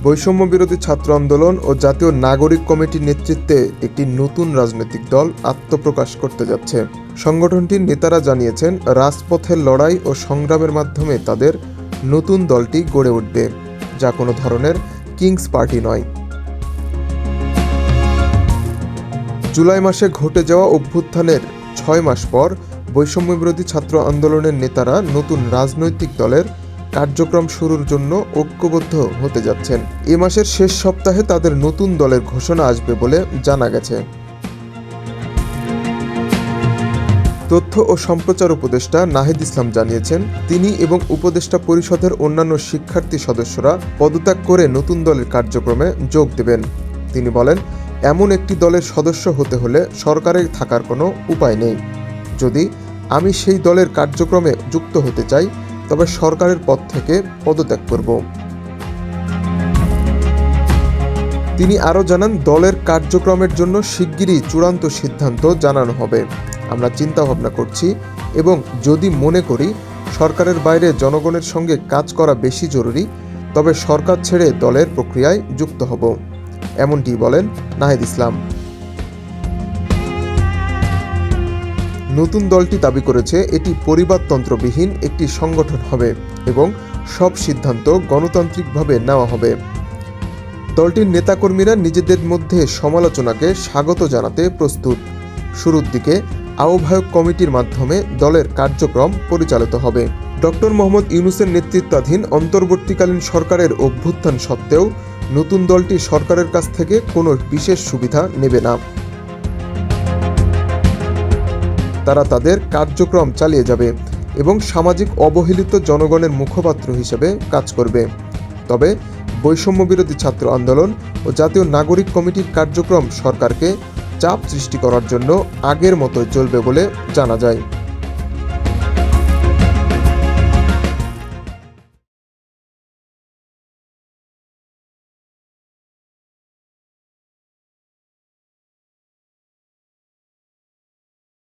বৈষম্য বিরোধী ছাত্র আন্দোলন ও জাতীয় নাগরিক কমিটির নেতৃত্বে একটি নতুন রাজনৈতিক দল আত্মপ্রকাশ করতে যাচ্ছে। সংগঠনটির নেতারা জানিয়েছেন, রাজপথের লড়াই ও সংগ্রামের মাধ্যমে তাদের নতুন দলটি গড়ে উঠবে, যা কোনো ধরনের কিংস পার্টি নয়। জুলাই মাসে ঘটে যাওয়া অভ্যুত্থানের 6 মাস পর বৈষম্য বিরোধী ছাত্র আন্দোলনের নেতারা নতুন রাজনৈতিক দলের কার্যক্রম শুরুর জন্য ঐক্যবদ্ধ হতে যাচ্ছেন। এ মাসের শেষ সপ্তাহে তাদের নতুন দলের ঘোষণা আসবে বলে জানা গেছে। তথ্য ও সম্প্রচার উপদেষ্টা নাহিদ ইসলাম জানিয়েছেন, তিনি এবং উপদেষ্টা পরিষদের অন্যান্য শিক্ষার্থী সদস্যরা পদত্যাগ করে নতুন দলের কার্যক্রমে যোগ দেবেন। তিনি বলেন, এমন একটি দলের সদস্য হতে হলে সরকারে থাকার কোনো উপায় নেই। যদি আমি সেই দলের কার্যক্রমে যুক্ত হতে চাই, তবে সরকারের পদ থেকে পদত্যাগ করব। তিনি আরও জানান, দলের কার্যক্রমের জন্য শিগগিরই চূড়ান্ত সিদ্ধান্ত জানানো হবে। আমরা চিন্তাভাবনা করছি এবং যদি মনে করি সরকারের বাইরে জনগণের সঙ্গে কাজ করা বেশি জরুরি, তবে সরকার ছেড়ে দলের প্রক্রিয়ায় যুক্ত হব, এমনটি বলেন নাহিদ ইসলাম। নতুন দলটি দাবি করেছে, এটি পরিবারতন্ত্রবিহীন একটি সংগঠন হবে এবং সব সিদ্ধান্ত গণতান্ত্রিকভাবে নেওয়া হবে। দলটির নেতাকর্মীরা নিজেদের মধ্যে সমালোচনাকে স্বাগত জানাতে প্রস্তুত। শুরুর দিকে আহ্বায়ক কমিটির মাধ্যমে দলের কার্যক্রম পরিচালিত হবে। ডক্টর মোহাম্মদ ইউনূসের নেতৃত্বাধীন অন্তর্বর্তীকালীন সরকারের অভ্যুত্থান সত্ত্বেও নতুন দলটি সরকারের কাছ থেকে কোনো বিশেষ সুবিধা নেবে না। তারা তাদের কার্যক্রম চালিয়ে যাবে এবং সামাজিক অবহেলিত জনগণের মুখপাত্র হিসেবে কাজ করবে। তবে বৈষম্য বিরোধী ছাত্র আন্দোলন ও জাতীয় নাগরিক কমিটির কার্যক্রম সরকারকে চাপ সৃষ্টি করার জন্য আগের মতো চলবে বলে জানা যায়।